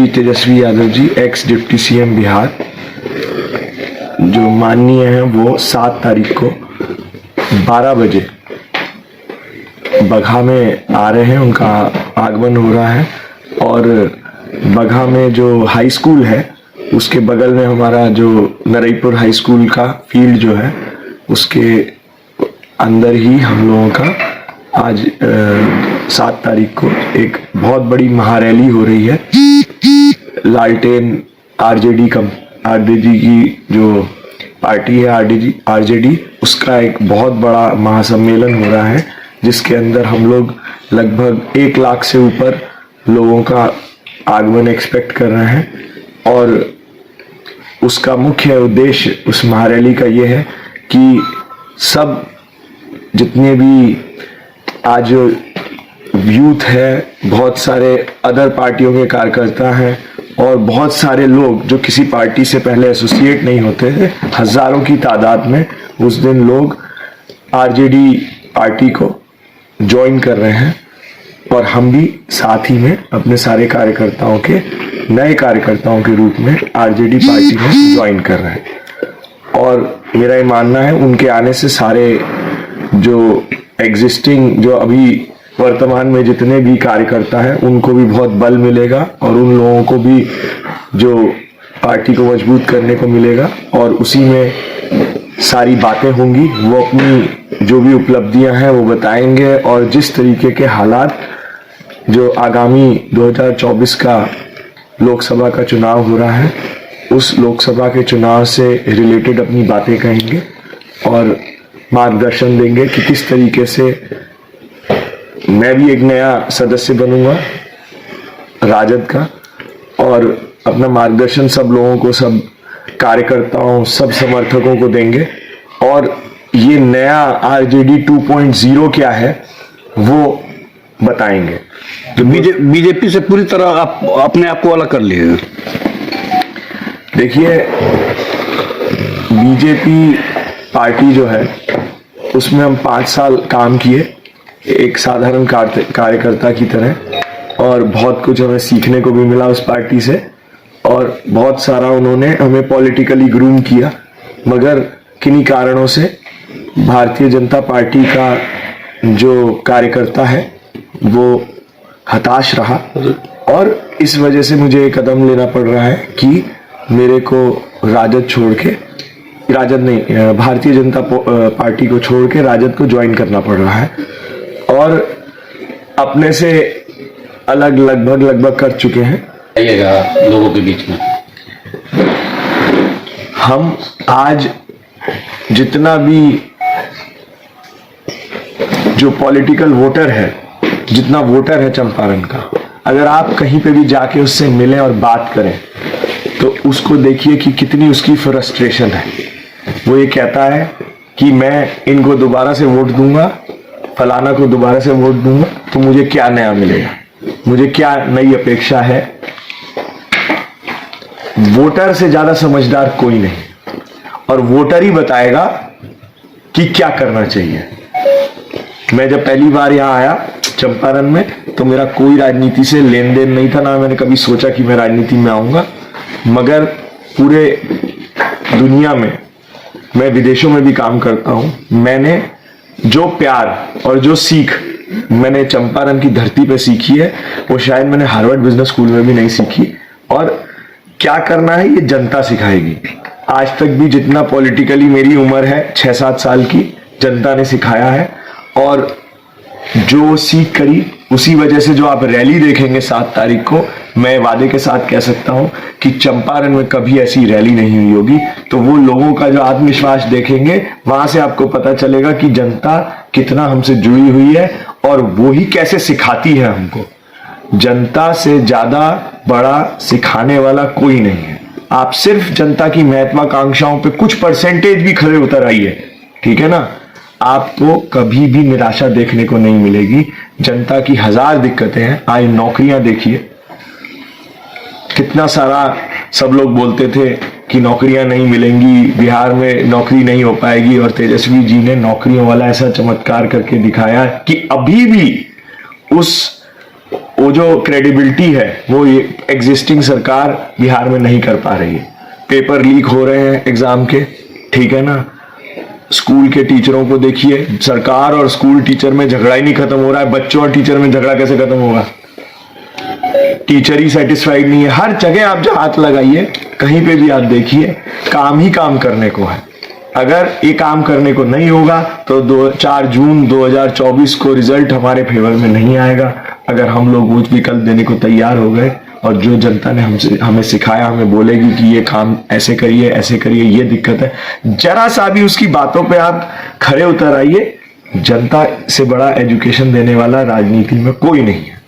Tejashwi Yadav ji, x deputy CM Bihar, जो माननीय हैं, वो 7 तारीख को 12 बजे बगहा में आ रहे हैं। उनका आगमन हो रहा है और बगहा में जो हाई स्कूल है उसके बगल में हमारा जो नरईपुर हाई स्कूल का फील्ड जो है उसके अंदर ही हम लोगों का आज 7 तारीख को एक बहुत बड़ी महारैली हो रही है। लालटेन आरजेडी की जो पार्टी है आरजेडी, उसका एक बहुत बड़ा महासम्मेलन हो रहा है जिसके अंदर हम लोग लगभग 1 लाख से ऊपर लोगों का आगमन एक्सपेक्ट कर रहे हैं। और उसका मुख्य उद्देश्य उस महारैली का ये है कि सब जितने भी आज यूथ है, बहुत सारे अदर पार्टियों के कार्यकर्ता हैं और बहुत सारे लोग जो किसी पार्टी से पहले एसोसिएट नहीं होते थे, हजारों की तादाद में उस दिन लोग आरजेडी पार्टी को ज्वाइन कर रहे हैं। और हम भी साथ ही में अपने सारे कार्यकर्ताओं के नए कार्यकर्ताओं के रूप में आरजेडी पार्टी में ज्वाइन कर रहे हैं। और मेरा ये मानना है उनके आने से सारे जो एग्जिस्टिंग, जो अभी वर्तमान में जितने भी कार्यकर्ता हैं, उनको भी बहुत बल मिलेगा और उन लोगों को भी जो पार्टी को मजबूत करने को मिलेगा। और उसी में सारी बातें होंगी, वो अपनी जो भी उपलब्धियां हैं वो बताएंगे। और जिस तरीके के हालात जो आगामी 2024 का लोकसभा का चुनाव हो रहा है, उस लोकसभा के चुनाव से रिलेटेड अपनी बातें कहेंगे और मार्गदर्शन देंगे कि किस तरीके से मैं भी एक नया सदस्य बनूंगा राजद का और अपना मार्गदर्शन सब लोगों को, सब कार्यकर्ताओं, सब समर्थकों को देंगे। और ये नया आरजेडी 2.0 क्या है वो बताएंगे। तो बीजेपी से पूरी तरह आप अपने आप को अलग कर लिए। देखिए, बीजेपी पार्टी जो है उसमें हम 5 साल काम किए एक साधारण कार्यकर्ता की तरह, और बहुत कुछ हमें सीखने को भी मिला उस पार्टी से और बहुत सारा उन्होंने हमें पॉलिटिकली ग्रूम किया। मगर किन्हीं कारणों से भारतीय जनता पार्टी का जो कार्यकर्ता है वो हताश रहा और इस वजह से मुझे एक कदम लेना पड़ रहा है कि मेरे को भारतीय जनता पार्टी को छोड़ के राजद को ज्वाइन करना पड़ रहा है। और अपने से अलग लगभग कर चुके हैं लोगों के बीच में। हम आज जितना भी जो पॉलिटिकल वोटर है, जितना वोटर है चंपारण का, अगर आप कहीं पे भी जाके उससे मिलें और बात करें तो उसको देखिए कि कितनी उसकी फ्रस्ट्रेशन है। वो ये कहता है कि मैं इनको दोबारा से वोट दूंगा, फलाना को दोबारा से वोट दूंगा तो मुझे क्या नया मिलेगा, मुझे क्या नई अपेक्षा है। वोटर से ज्यादा समझदार कोई नहीं और वोटर ही बताएगा कि क्या करना चाहिए। मैं जब पहली बार यहाँ आया चंपारण में तो मेरा कोई राजनीति से लेन देन नहीं था, ना मैंने कभी सोचा कि मैं राजनीति में आऊंगा। मगर पूरे दुनिया में, मैं विदेशों में भी काम करता हूं, मैंने जो प्यार और जो सीख मैंने चंपारण की धरती पे सीखी है वो शायद मैंने हार्वर्ड बिजनेस स्कूल में भी नहीं सीखी। और क्या करना है ये जनता सिखाएगी। आज तक भी जितना पॉलिटिकली मेरी उम्र है 6-7 साल की, जनता ने सिखाया है और जो सीख करी उसी वजह से जो आप रैली देखेंगे 7 तारीख को, मैं वादे के साथ कह सकता हूं कि चंपारण में कभी ऐसी रैली नहीं हुई होगी। तो वो लोगों का जो आत्मविश्वास देखेंगे, वहां से आपको पता चलेगा कि जनता कितना हमसे जुड़ी हुई है और वो ही कैसे सिखाती है हमको। जनता से ज्यादा बड़ा सिखाने वाला कोई नहीं है। आप सिर्फ जनता की महत्वाकांक्षाओं पे कुछ परसेंटेज भी खड़े उतर आइए, ठीक है ना, आपको कभी भी निराशा देखने को नहीं मिलेगी। जनता की 1000 दिक्कतें हैं। आज नौकरियां देखिए, कितना सारा सब लोग बोलते थे कि नौकरियां नहीं मिलेंगी, बिहार में नौकरी नहीं हो पाएगी, और तेजस्वी जी ने नौकरियों वाला ऐसा चमत्कार करके दिखाया कि अभी भी उस वो जो क्रेडिबिलिटी है वो ये एग्जिस्टिंग सरकार बिहार में नहीं कर पा रही है। पेपर लीक हो रहे हैं एग्जाम के, ठीक है ना। स्कूल के टीचरों को देखिए, सरकार और स्कूल टीचर में झगड़ा ही नहीं खत्म हो रहा है। बच्चों और टीचर में झगड़ा कैसे खत्म होगा? टीचर ही सेटिस्फाइड नहीं है। हर जगह आप जो हाथ लगाइए, कहीं पे भी आप देखिए, काम ही काम करने को है। अगर ये काम करने को नहीं होगा तो 4 जून 2024 को रिजल्ट हमारे फेवर में नहीं आएगा। अगर हम लोग वो विकल्प देने को तैयार हो गए और जो जनता ने हमें सिखाया, हमें बोलेगी कि ये काम ऐसे करिए, ये दिक्कत है, जरा सा भी उसकी बातों पे आप खरे उतर आइए। जनता से बड़ा एजुकेशन देने वाला राजनीति में कोई नहीं है।